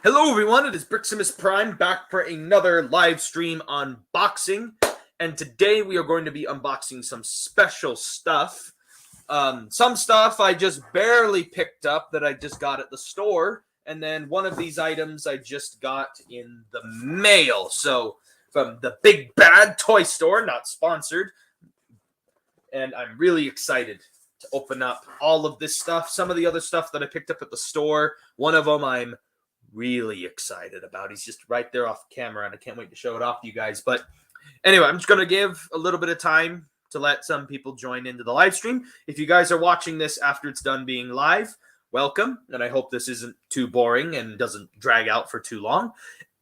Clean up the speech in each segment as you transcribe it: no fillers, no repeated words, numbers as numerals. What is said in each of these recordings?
Hello everyone, it is Briximus Prime back for another live stream unboxing, and today we are going to be unboxing some special stuff. Some stuff I just barely picked up that I just got at the store, and then one of these items I just got in the mail. So from the Big Bad Toy Store, not sponsored, and I'm really excited to open up all of this stuff. Some of the other stuff that I picked up at the store, one of them I'm really excited about. He's just right there off camera, and I can't wait to show it off to you guys. But anyway, I'm just going to give a little bit of time to let some people join into the live stream. If you guys are watching this after it's done being live, welcome, and I hope this isn't too boring and doesn't drag out for too long.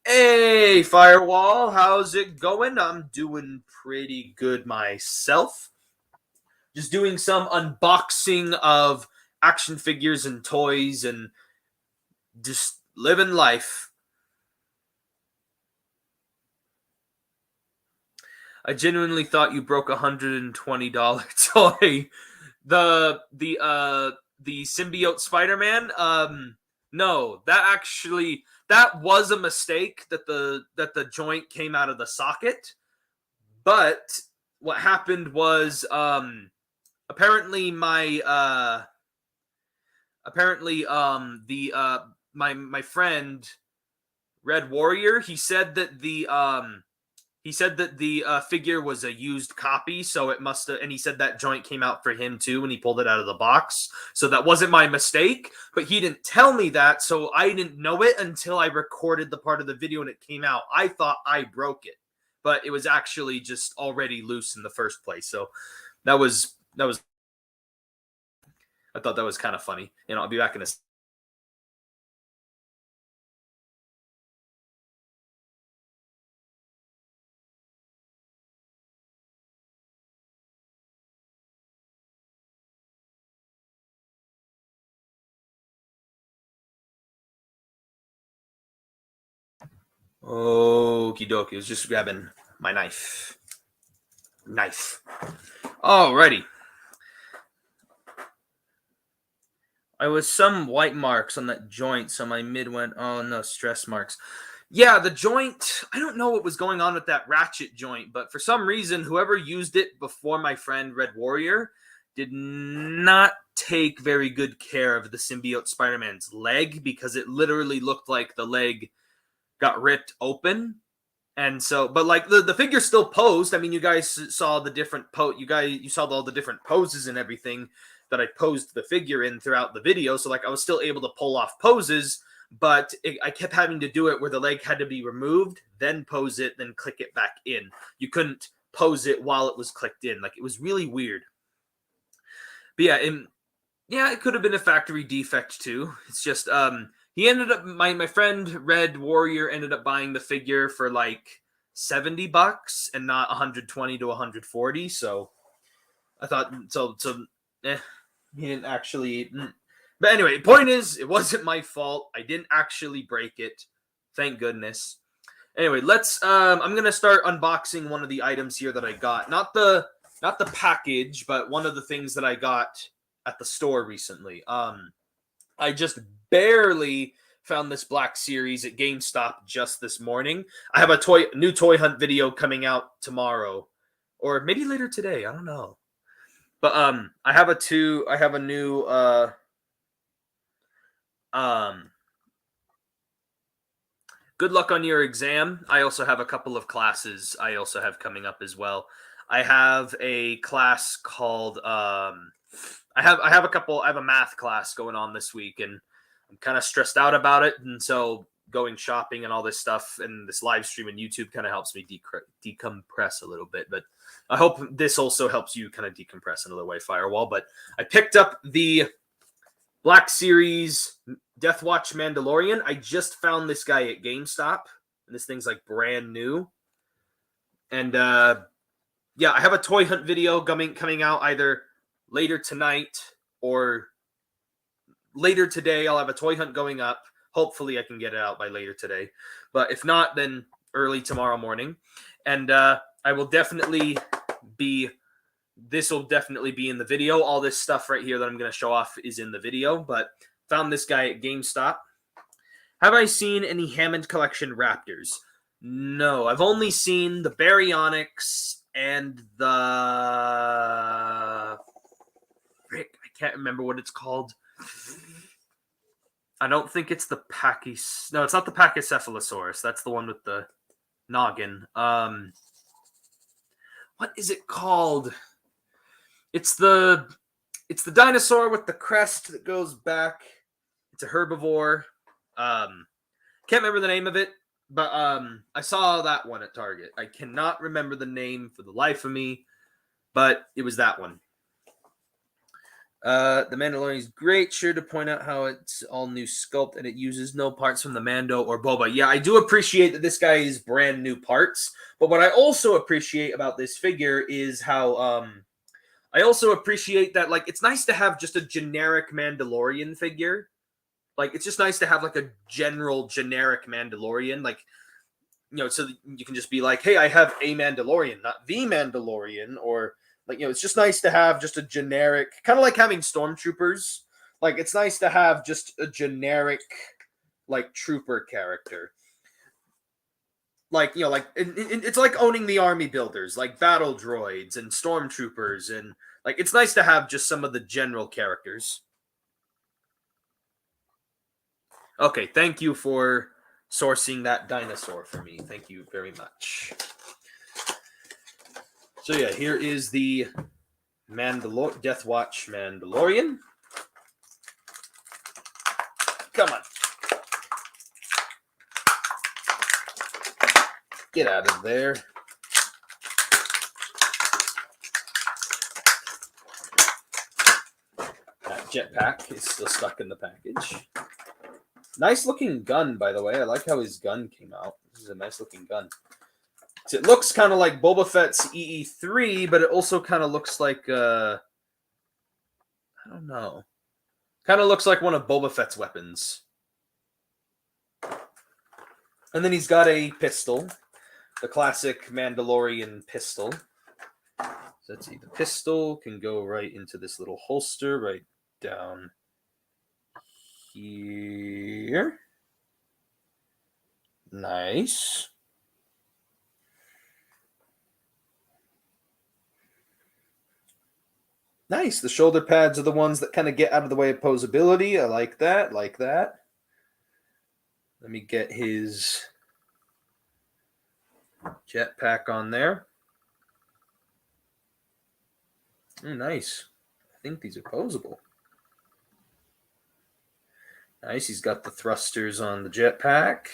Hey, Firewall, how's it going? I'm doing pretty good myself. Just doing some unboxing of action figures and toys and just living life. I genuinely thought you broke $120 toy. The symbiote Spider-Man. No, that was a mistake that the joint came out of the socket. But what happened was apparently my friend Red Warrior, he said that the figure was a used copy, so it must have, and he said that joint came out for him too when he pulled it out of the box. So that wasn't my mistake, but he didn't tell me that, so I didn't know it until I recorded the part of the video and it came out. I thought I broke it, but it was actually just already loose in the first place. So that was I thought that was kind of funny. I'll be back in a Okie dokie. I was just grabbing my knife. Alrighty. I was some white marks on that joint, so my mid went, oh no, stress marks. Yeah, the joint, I don't know what was going on with that ratchet joint, but for some reason, whoever used it before my friend Red Warrior did not take very good care of the symbiote Spider-Man's leg, because it literally looked like the leg got ripped open. And so, but like the figure still posed. I mean, you guys saw the different you saw all the different poses and everything that I posed the figure in throughout the video. So like I was still able to pull off poses, but I kept having to do it where the leg had to be removed, then pose it, then click it back in. You couldn't pose it while it was clicked in. Like, it was really weird. But yeah, it could have been a factory defect too. It's just he ended up, my friend Red Warrior ended up buying the figure for like $70 and not 120 to 140. So I thought, he didn't actually. But anyway, the point is, it wasn't my fault. I didn't actually break it. Thank goodness. Anyway, I'm gonna start unboxing one of the items here that I got. Not the package, but one of the things that I got at the store recently. I just barely found this Black Series at GameStop just this morning. I have a new toy hunt video coming out tomorrow, or maybe later today. I don't know. But I have a new good luck on your exam. I also have a couple of classes I also have coming up as well. I have a class called I have a math class going on this week, and I'm kind of stressed out about it, and so going shopping and all this stuff and this live stream and YouTube kind of helps me decompress a little bit. But I hope this also helps you kind of decompress in another way, Firewall. But I picked up the Black Series Death Watch Mandalorian. I just found this guy at GameStop, and this thing's like brand new. And yeah, I have a toy hunt video coming out either later tonight or later today. I'll have a toy hunt going up. Hopefully I can get it out by later today. But if not, then early tomorrow morning. And I will definitely this will definitely be in the video. All this stuff right here that I'm going to show off is in the video. But found this guy at GameStop. Have I seen any Hammond Collection Raptors? No, I've only seen the Baryonyx and the... Frick, I can't remember what it's called. I don't think it's the Pachys... No, it's not the Pachycephalosaurus. That's the one with the noggin. What is it called? It's the dinosaur with the crest that goes back. It's a herbivore. Can't remember the name of it, but I saw that one at Target. I cannot remember the name for the life of me, but it was that one. The Mandalorian is great. Sure to point out how it's all new sculpt and it uses no parts from the Mando or Boba. Yeah, I do appreciate that this guy is brand new parts, but what I also appreciate about this figure is how I also appreciate that, like, it's nice to have just a generic Mandalorian figure. Like, it's just nice to have, like, a generic Mandalorian. Like, you know, so you can just be like, hey, I have a Mandalorian, not the Mandalorian. Or, like, you know, it's just nice to have just a generic, kind of like having Stormtroopers. Like, it's nice to have just a generic, like, trooper character. Like, you know, like, it's like owning the army builders, like battle droids and stormtroopers, and, like, it's nice to have just some of the general characters. Okay, thank you for sourcing that dinosaur for me. Thank you very much. So yeah, here is the Death Watch Mandalorian. Come on. Get out of there. That jetpack is still stuck in the package. Nice looking gun, by the way. I like how his gun came out. This is a nice looking gun. So it looks kind of like Boba Fett's EE3, but it also kind of looks like, I don't know. Kind of looks like one of Boba Fett's weapons. And then he's got a pistol. The classic Mandalorian pistol. So let's see. The pistol can go right into this little holster right down here. Nice. Nice. The shoulder pads are the ones that kind of get out of the way of posability. I like that. Like that. Let me get his jetpack on there. Oh, nice. I think these are posable. Nice. He's got the thrusters on the jetpack.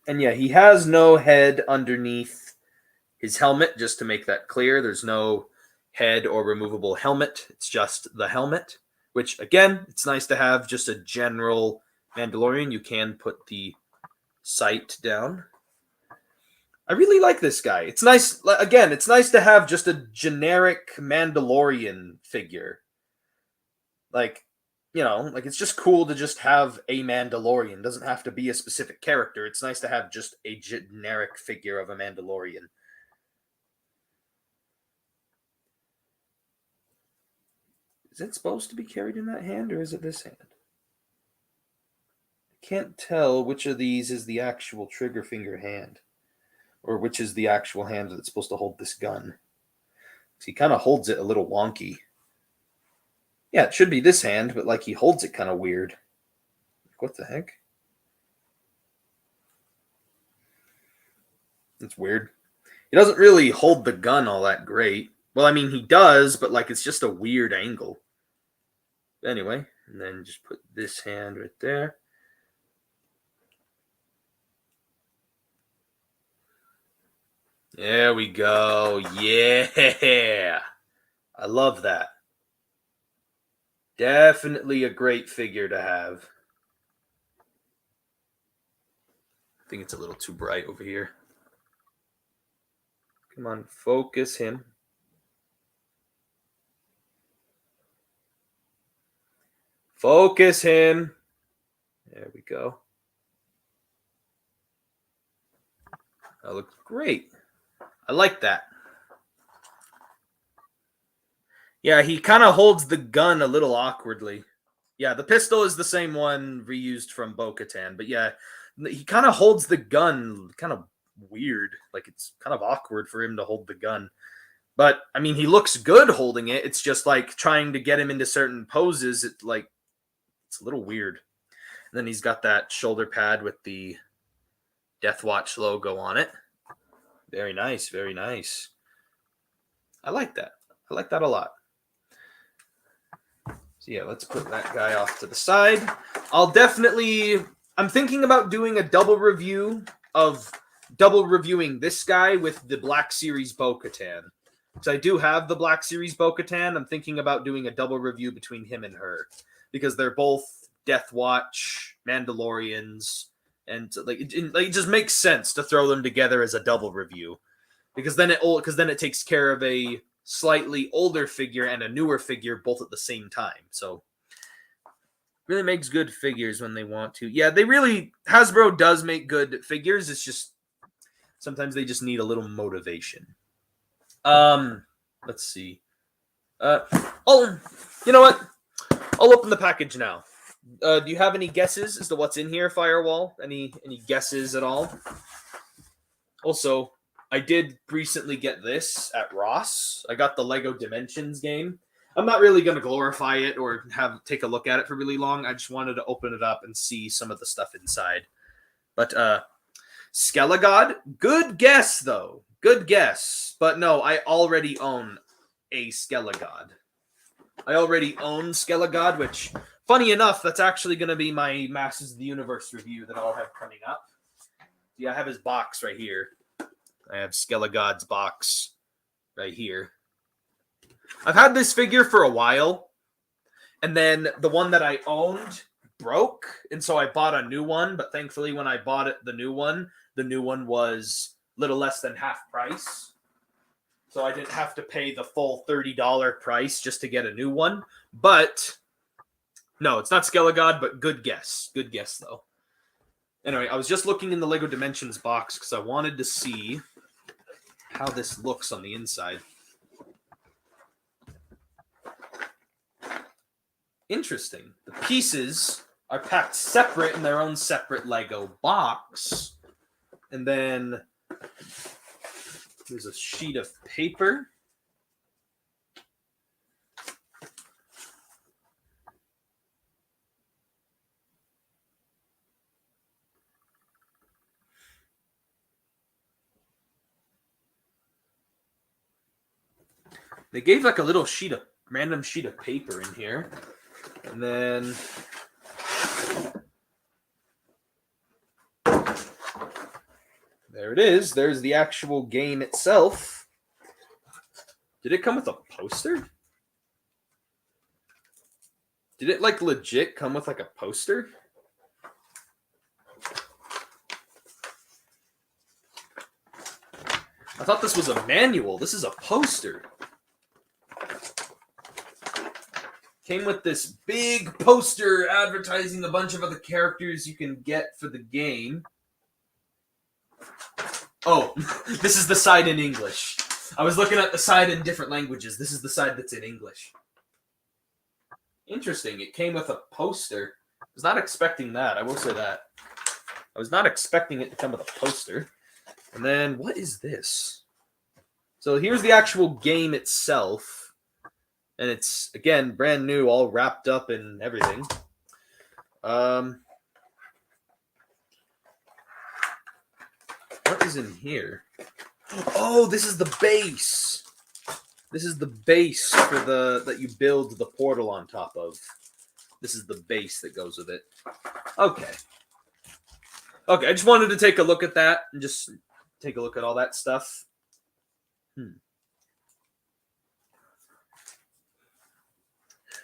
And yeah, he has no head underneath his helmet, just to make that clear. There's no head or removable helmet. It's just the helmet, which, again, it's nice to have just a general Mandalorian. You can put the sight down. I really like this guy. It's nice. Again, it's nice to have just a generic Mandalorian figure. Like, you know, like, it's just cool to just have a Mandalorian. It doesn't have to be a specific character. It's nice to have just a generic figure of a Mandalorian. Is it supposed to be carried in that hand, or is it this hand? I can't tell which of these is the actual trigger finger hand, or which is the actual hand that's supposed to hold this gun. So he kind of holds it a little wonky. Yeah, it should be this hand, but, like, he holds it kind of weird. Like, what the heck? It's weird. He doesn't really hold the gun all that great. Well, I mean, he does, but, like, it's just a weird angle. Anyway, and then just put this hand right there. There we go. Yeah. I love that. Definitely a great figure to have. I think it's a little too bright over here. Come on, focus him. Focus him. There we go. That looks great. I like that. Yeah, he kind of holds the gun a little awkwardly. Yeah, the pistol is the same one reused from Bo-Katan, but yeah, he kind of holds the gun kind of weird. Like, it's kind of awkward for him to hold the gun. But I mean, he looks good holding it. It's just like trying to get him into certain poses. It's a little weird. And then he's got that shoulder pad with the Death Watch logo on it. Very nice, very nice. I like that. I like that a lot. So yeah, let's put that guy off to the side. I'm thinking about doing a double reviewing this guy with the Black Series Bo-Katan. Because I do have the Black Series Bo-Katan. I'm thinking about doing a double review between him and her. Because they're both Death Watch, Mandalorians, and it just makes sense to throw them together as a double review. Because then it takes care of a slightly older figure and a newer figure both at the same time. So really makes good figures when they want to. Yeah, Hasbro does make good figures. It's just sometimes they just need a little motivation. Let's see. You know what? I'll open the package now. Do you have any guesses as to what's in here, Firewall? Any guesses at all? Also, I did recently get this at Ross. I got the Lego Dimensions game. I'm not really going to glorify it or take a look at it for really long. I just wanted to open it up and see some of the stuff inside. But Skelegod, good guess though. Good guess. But no, I already own a Skelegod. Which, funny enough, that's actually going to be my Masters of the Universe review that I'll have coming up. Yeah, I have his box right here. I have Skelegod's box right here. I've had this figure for a while, and then the one that I owned broke, and so I bought a new one, but thankfully when I bought the new one was a little less than half price. So I didn't have to pay the full $30 price just to get a new one. But, no, it's not Skelegod, but good guess. Good guess, though. Anyway, I was just looking in the Lego Dimensions box because I wanted to see how this looks on the inside. Interesting. The pieces are packed separate in their own separate Lego box. And then there's a sheet of paper. They gave like a little random sheet of paper in here. And then there it is. There's the actual game itself. Did it come with a poster? Did it like legit come with like a poster? I thought this was a manual. This is a poster. Came with this big poster advertising a bunch of other characters you can get for the game. Oh, this is the side in English. I was looking at the side in different languages. This is the side that's in English. Interesting. It came with a poster. I was not expecting that. I will say that. I was not expecting it to come with a poster. And then, what is this? So here's the actual game itself. And it's, again, brand new, all wrapped up and everything. What is in here? Oh, this is the base. This is the base for that you build the portal on top of. This is the base that goes with it. Okay. Okay, I just wanted to take a look at that and just take a look at all that stuff.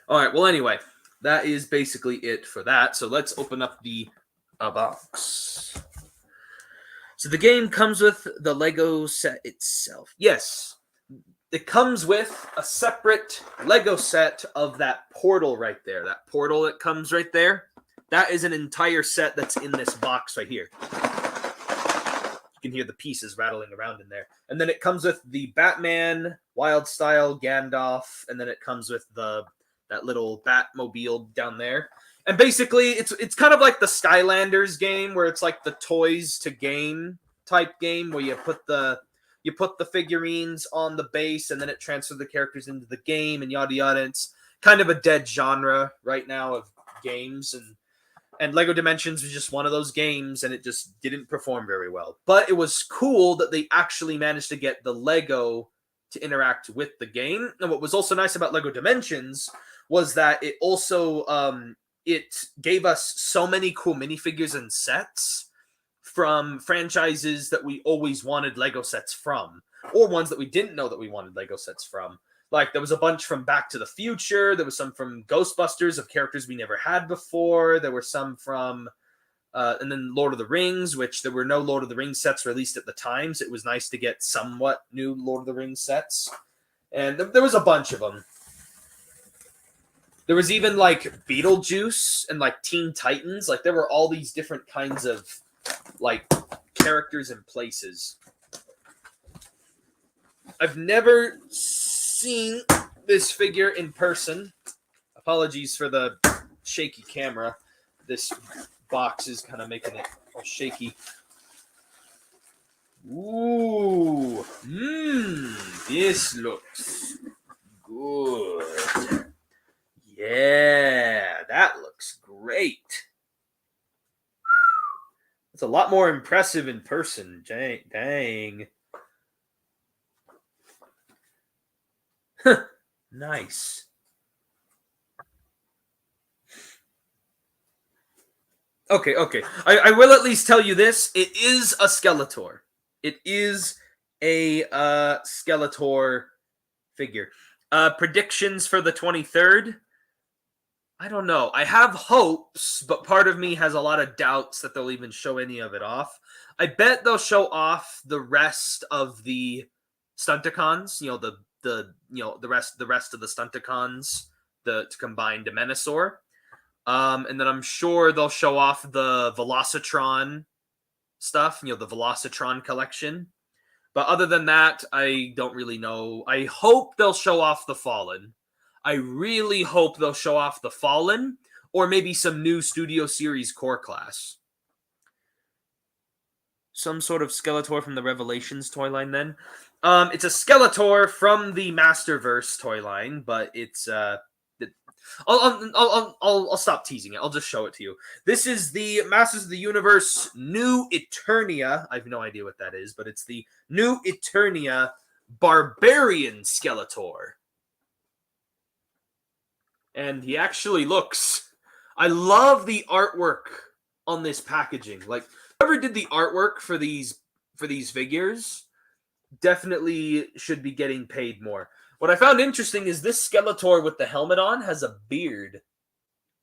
All right, well, anyway, that is basically it for that. So let's open up the box. So the game comes with the Lego set itself. Yes, it comes with a separate Lego set of that portal right there. That portal that comes right there. That is an entire set that's in this box right here. You can hear the pieces rattling around in there. And then it comes with the Batman, Wildstyle, Gandalf, and then it comes with the that little Batmobile down there. And basically, it's kind of like the Skylanders game, where it's like the toys to game type game, where you put the figurines on the base, and then it transfers the characters into the game, and yada yada. It's kind of a dead genre right now of games, and Lego Dimensions was just one of those games, and it just didn't perform very well. But it was cool that they actually managed to get the Lego to interact with the game. And what was also nice about Lego Dimensions was that it also it gave us so many cool minifigures and sets from franchises that we always wanted Lego sets from, or ones that we didn't know that we wanted Lego sets from. Like, there was a bunch from Back to the Future. There was some from Ghostbusters of characters we never had before. There were some from, and then Lord of the Rings, which there were no Lord of the Rings sets released at the time, so it was nice to get somewhat new Lord of the Rings sets. And there was a bunch of them. There was even, like, Beetlejuice and, like, Teen Titans. Like, there were all these different kinds of, like, characters and places. I've never seen this figure in person. Apologies for the shaky camera. This box is kind of making it all shaky. Ooh. This looks good. Yeah, that looks great. It's a lot more impressive in person. Dang. Nice. Okay. I will at least tell you this. It is a Skeletor. It is a Skeletor figure. Predictions for the 23rd? I don't know. I have hopes, but part of me has a lot of doubts that they'll even show any of it off. I bet they'll show off the rest of the Stunticons, the rest of the Stunticons, to combine to Menasor. And then I'm sure they'll show off the Velocitron stuff, the Velocitron collection. But other than that, I don't really know. I hope they'll show off the Fallen. I really hope they'll show off the Fallen, or maybe some new Studio Series core class. Some sort of Skeletor from the Revelations toy line then. It's a Skeletor from the Masterverse toy line, but it's I'll stop teasing it. I'll just show it to you. This is the Masters of the Universe New Eternia. I have no idea what that is, but it's the New Eternia Barbarian Skeletor. And he actually looks... I love the artwork on this packaging. Like, whoever did the artwork for these figures definitely should be getting paid more. What I found interesting is this Skeletor with the helmet on has a beard.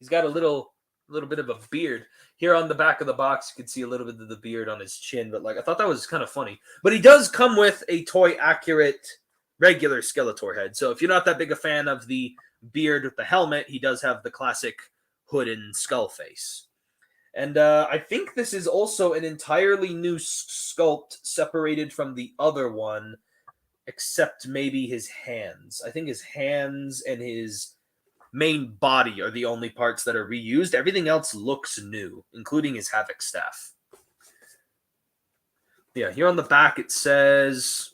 He's got a little bit of a beard. Here on the back of the box, you can see a little bit of the beard on his chin, but I thought that was kind of funny. But he does come with a toy-accurate regular Skeletor head. So if you're not that big a fan of the beard with the helmet, he does have the classic hood and skull face. And I think this is also an entirely new sculpt separated from the other one, except maybe his hands. I think his hands and his main body are the only parts that are reused. Everything else looks new, including his Havoc staff. Yeah, here on the back it says...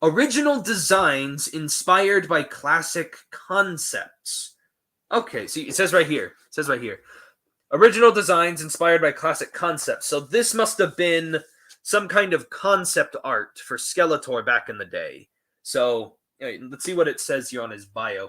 Original designs inspired by classic concepts. Okay, see, it says right here. Original designs inspired by classic concepts. So this must have been some kind of concept art for Skeletor back in the day. So, let's see what it says here on his bio.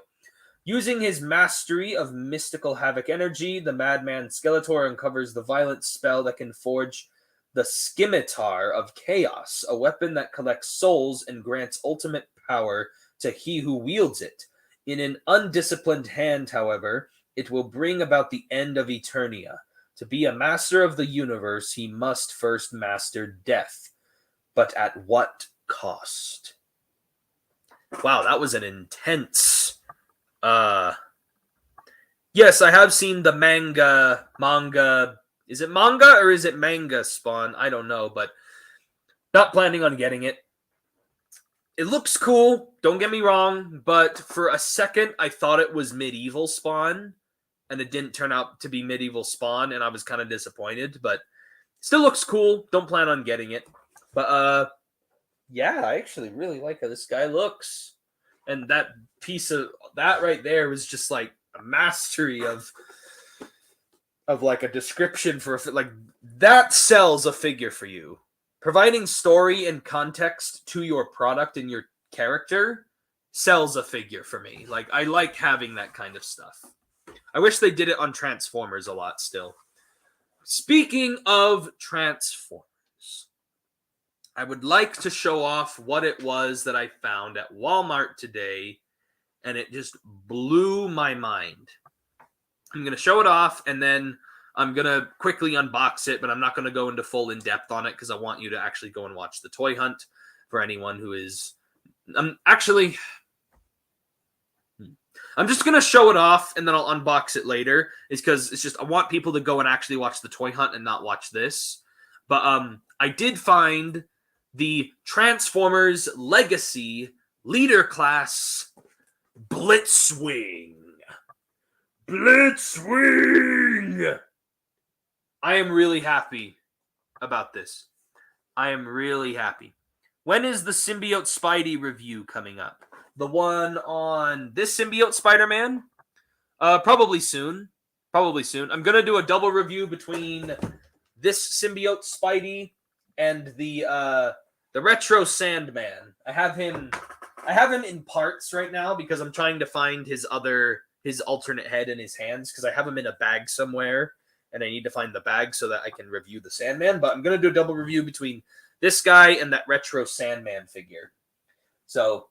Using his mastery of mystical Havoc energy, the madman Skeletor uncovers the violent spell that can forge the Scimitar of Chaos, a weapon that collects souls and grants ultimate power to he who wields it. In an undisciplined hand, however, it will bring about the end of Eternia. To be a master of the universe, he must first master death. But at what cost? Wow, that was an intense... Yes, I have seen the manga... Is it manga or is it manga Spawn? I don't know, but not planning on getting it. It looks cool, don't get me wrong, but for a second I thought it was Medieval Spawn, and it didn't turn out to be Medieval Spawn, and I was kind of disappointed, but still looks cool. Don't plan on getting it. But yeah, I actually really like how this guy looks. And that piece of that right there was just like a mastery of like a description for like that sells a figure for you. Providing story and context to your product and your character sells a figure for me. Like I like having that kind of stuff. I wish they did it on Transformers a lot still. Speaking of Transformers, I would like to show off what it was that I found at Walmart today, and it just blew my mind. I'm going to show it off, and then I'm going to quickly unbox it, but I'm not going to go into full in-depth on it because I want you to actually go and watch the toy hunt for anyone who is... I'm just going to show it off, and then I'll unbox it later. It's because it's just I want people to go and actually watch the toy hunt and not watch this. But I did find the Transformers Legacy Leader Class Blitzwing. Blitzwing! I am really happy about this. I am really happy. When is the Symbiote Spidey review coming up? The one on this Symbiote Spider-Man? Probably soon. Probably soon. I'm going to do a double review between this Symbiote Spidey and the Retro Sandman. I have him in parts right now because I'm trying to find his alternate head in his hands because I have him in a bag somewhere and I need to find the bag so that I can review the Sandman. But I'm going to do a double review between this guy and that Retro Sandman figure. So,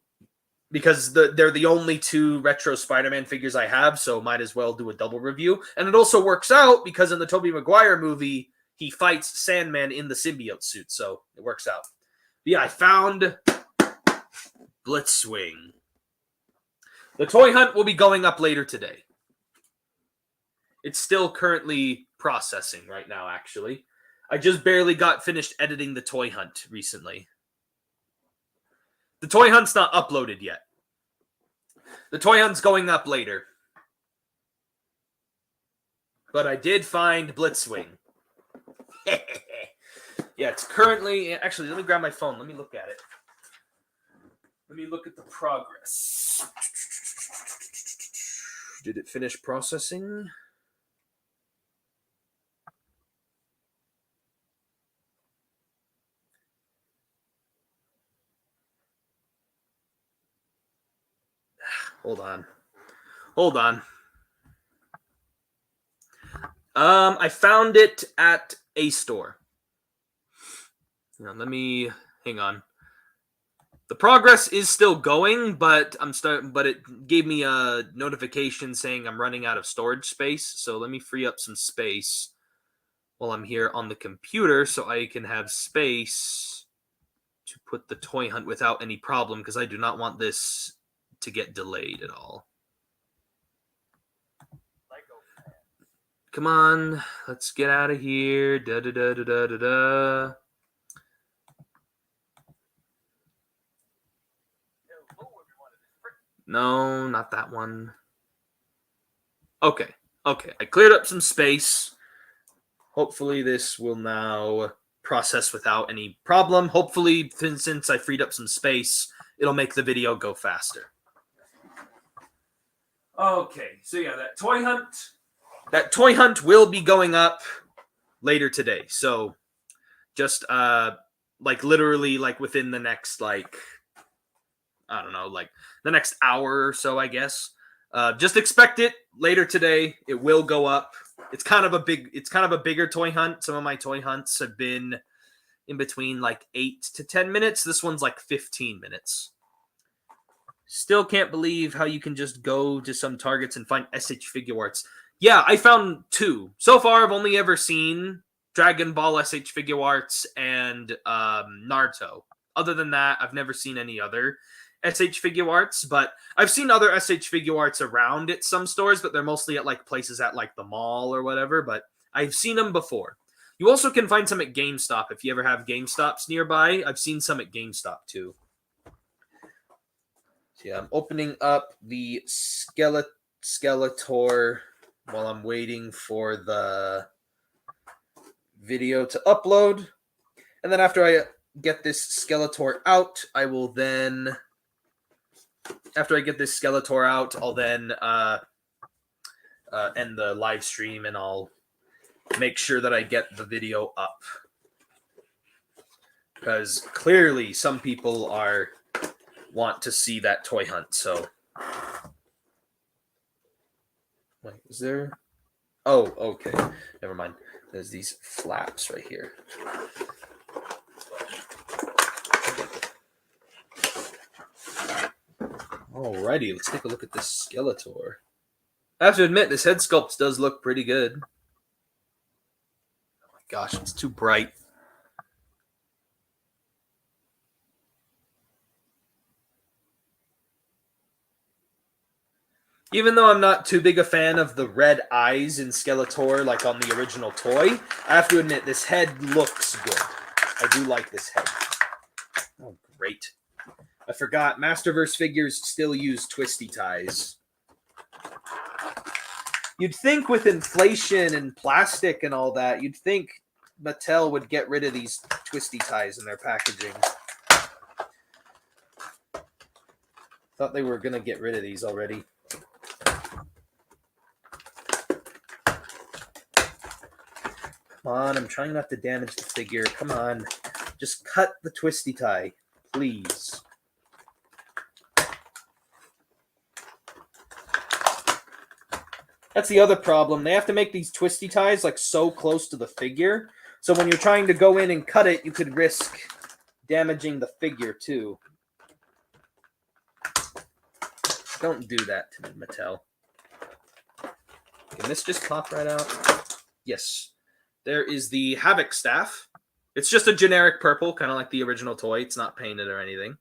because they're the only two Retro Spider-Man figures I have, so might as well do a double review. And it also works out because in the Tobey Maguire movie, he fights Sandman in the symbiote suit, so it works out. But yeah, I found Blitzwing. The toy hunt will be going up later today. It's still currently processing right now, actually. I just barely got finished editing the toy hunt recently. The toy hunt's not uploaded yet. The toy hunt's going up later. But I did find Blitzwing. Yeah, it's currently... Actually, let me grab my phone. Let me look at it. Let me look at the progress. Did it finish processing? Hold on. I found it at a store. Hang on. The progress is still going, but but it gave me a notification saying I'm running out of storage space. So let me free up some space while I'm here on the computer so I can have space to put the toy hunt without any problem because I do not want this to get delayed at all. Come on, let's get out of here. No, not that one. Okay. I cleared up some space. Hopefully this will now process without any problem. Hopefully, since I freed up some space, it'll make the video go faster. Okay, so yeah, that toy hunt will be going up later today. So just literally within the next the next hour or so, I guess. Just expect it later today. It will go up. It's kind of a bigger toy hunt. Some of my toy hunts have been in between 8 to 10 minutes. This one's 15 minutes. Still can't believe how you can just go to some Targets and find SH Figuarts. Yeah, I found 2. So far, I've only ever seen Dragon Ball SH Figuarts and Naruto. Other than that, I've never seen any other SH Figuarts, but I've seen other SH Figuarts around at some stores, but they're mostly at places at the mall or whatever, but I've seen them before. You also can find some at GameStop if you ever have GameStops nearby. I've seen some at GameStop too. Yeah, I'm opening up the Skeletor while I'm waiting for the video to upload. And then after I get this Skeletor out, I will then... After I get this Skeletor out, I'll then end the live stream, and I'll make sure that I get the video up. Because clearly some people want to see that toy hunt, so... Wait, is there... Oh, okay. Never mind. There's these flaps right here. Alrighty, let's take a look at this Skeletor. I have to admit, this head sculpt does look pretty good. Oh my gosh, it's too bright. Even though I'm not too big a fan of the red eyes in Skeletor like on the original toy, I have to admit this head looks good. I do like this head. Oh, great. I forgot, Masterverse figures still use twisty ties. You'd think with inflation and plastic and all that, you'd think Mattel would get rid of these twisty ties in their packaging. Thought they were going to get rid of these already. Come on, I'm trying not to damage the figure. Come on. Just cut the twisty tie, please. That's the other problem. They have to make these twisty ties like so close to the figure. So when you're trying to go in and cut it, you could risk damaging the figure too. Don't do that to me, Mattel. Can this just pop right out? Yes. There is the Havoc staff. It's just a generic purple, kind of like the original toy. It's not painted or anything.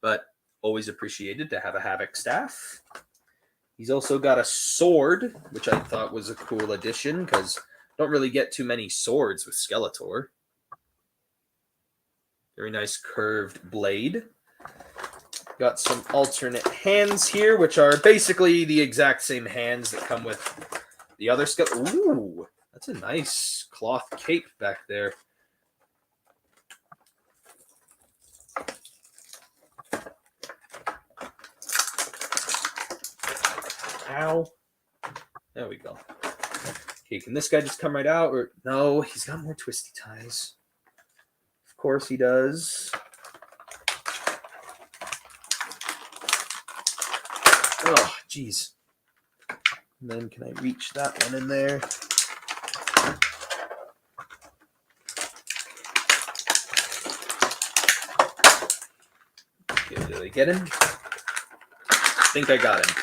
But always appreciated to have a Havoc staff. He's also got a sword, which I thought was a cool addition, because don't really get too many swords with Skeletor. Very nice curved blade. Got some alternate hands here, which are basically the exact same hands that come with the other Skeletor. Ooh, that's a nice cloth cape back there. Ow. There we go. Okay, can this guy just come right out? Or no, he's got more twisty ties. Of course he does. Oh, jeez. And then can I reach that one in there? Okay, did I get him? I think I got him.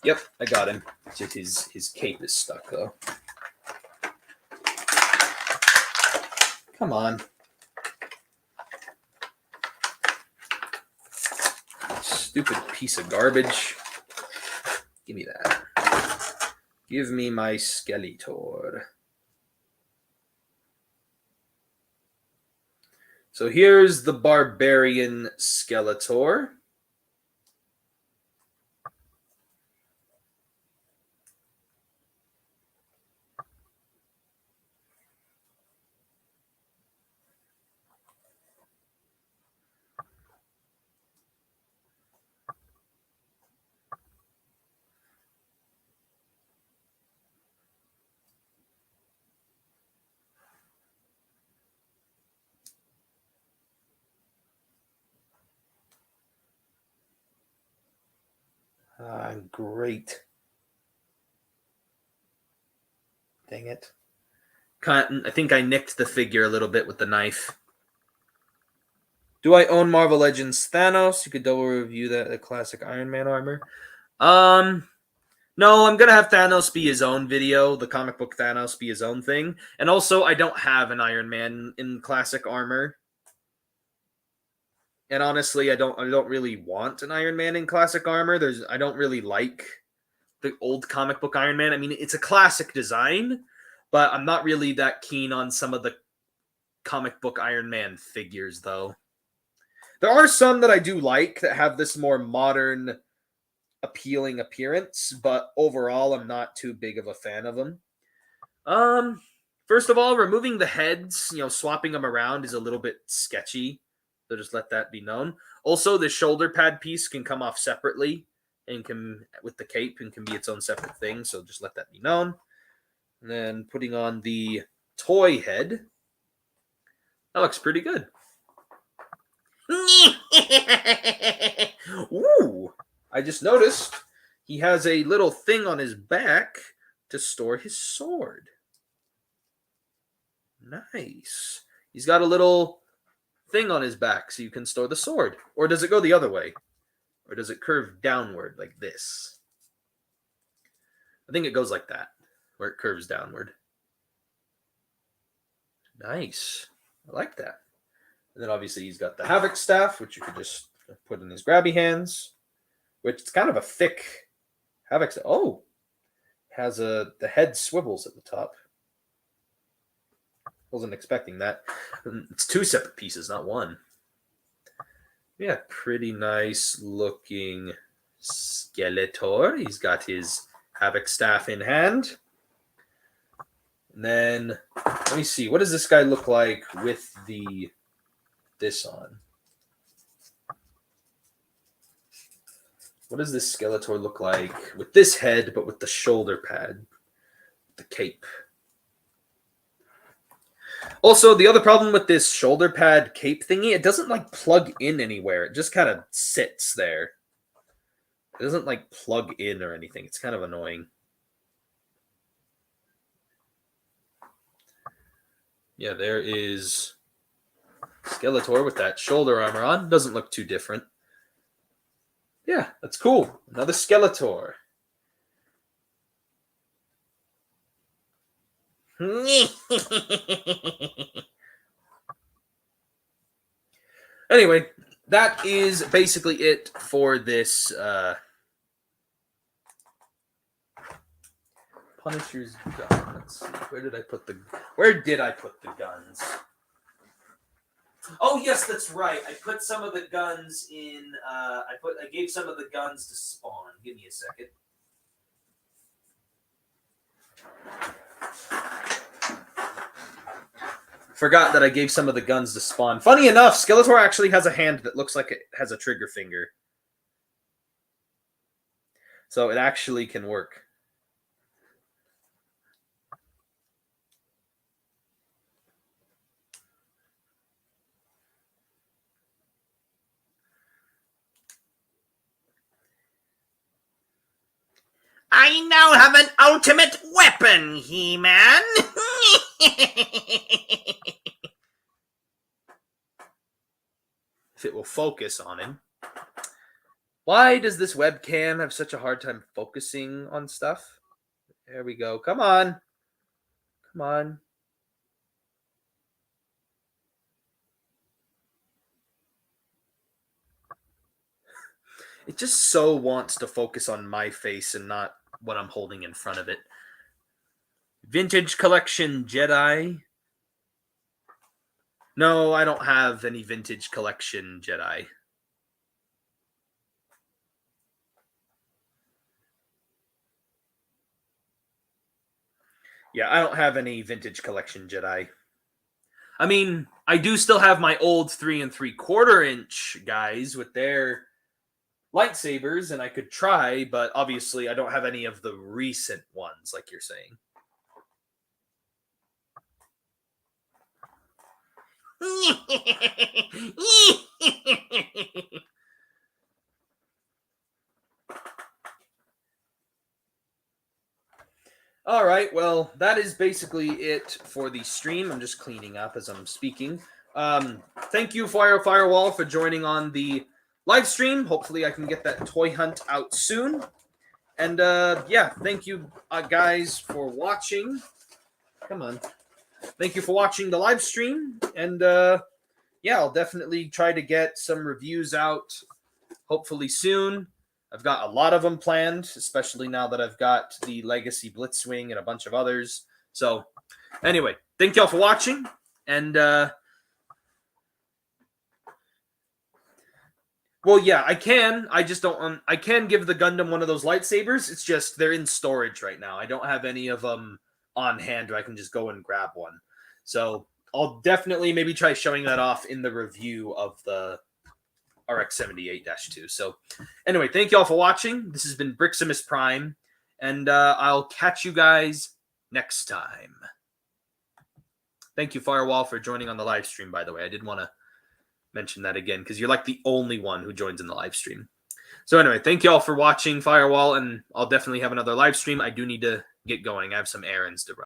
Yep, I got him. Just his cape is stuck, though. Come on. Stupid piece of garbage. Give me that. Give me my Skeletor. So here's the Barbarian Skeletor. Great. Dang it. I think I nicked the figure a little bit with the knife. Do I own Marvel Legends Thanos? You could double review the classic Iron Man armor. No, I'm going to have Thanos be his own video, the comic book Thanos be his own thing. And also, I don't have an Iron Man in classic armor. And honestly, I don't really want an Iron Man in classic armor. I don't really like the old comic book Iron Man. I mean, it's a classic design, but I'm not really that keen on some of the comic book Iron Man figures, though. There are some that I do like that have this more modern, appealing appearance, but overall, I'm not too big of a fan of them. First of all, removing the heads, swapping them around is a little bit sketchy. So just let that be known. Also, the shoulder pad piece can come off separately and can, with the cape, and can be its own separate thing. So just let that be known. And then putting on the toy head. That looks pretty good. Ooh, I just noticed he has a little thing on his back to store his sword. Nice. He's got a little thing on his back so you can store the sword. Or does it go the other way? Or does it curve downward like this? I think it goes like that, where it curves downward. Nice. I like that. And then obviously he's got the Havoc staff, which you could just put in his grabby hands, which is kind of a thick Havoc staff. Oh, has the head swivels at the top. Wasn't expecting that. It's 2 separate pieces, not 1. Yeah, pretty nice looking Skeletor. He's got his Havoc staff in hand. And then, let me see. What does this guy look like with this on? What does this Skeletor look like with this head, but with the shoulder pad, the cape? Also, the other problem with this shoulder pad cape thingy, it doesn't plug in anywhere. It just kind of sits there. It doesn't plug in or anything. It's kind of annoying. Yeah, there is Skeletor with that shoulder armor on. Doesn't look too different. Yeah, that's cool. Another Skeletor. Anyway, that is basically it for this Punisher's gun. Let's see. Where did I put the guns? Oh yes, that's right. I put some of the guns in I gave some of the guns to Spawn. Give me a second. Forgot that I gave some of the guns to Spawn. Funny enough, Skeletor actually has a hand that looks like it has a trigger finger. So it actually can work. I now have an ultimate weapon, He-Man. If it will focus on him. Why does this webcam have such a hard time focusing on stuff? There we go. Come on. Come on. It just so wants to focus on my face and not what I'm holding in front of it. Vintage Collection Jedi. No, I don't have any Vintage Collection Jedi. Yeah, I don't have any Vintage Collection Jedi. I mean, I do still have my old 3 3/4 inch guys with their lightsabers, and I could try, but obviously I don't have any of the recent ones, like you're saying. All right, well, that is basically it for the stream. I'm just cleaning up as I'm speaking. Thank you, Firewall, for joining on the live stream. Hopefully I can get that toy hunt out soon. And yeah, thank you guys for watching. Come on. Thank you for watching the live stream. And yeah, I'll definitely try to get some reviews out hopefully soon. I've got a lot of them planned, especially now that I've got the Legacy Blitzwing and a bunch of others. So anyway, thank y'all for watching. And Well, yeah, I can. I just don't. I can give the Gundam one of those lightsabers. It's just they're in storage right now. I don't have any of them on hand where I can just go and grab one. So I'll definitely maybe try showing that off in the review of the RX-78-2. So anyway, thank you all for watching. This has been Briximus Prime, and I'll catch you guys next time. Thank you, Firewall, for joining on the live stream, by the way. I did want to mention that again because you're like the only one who joins in the live stream. So anyway, thank you all for watching, Firewall, and I'll definitely have another live stream. I do need to get going. I have some errands to run.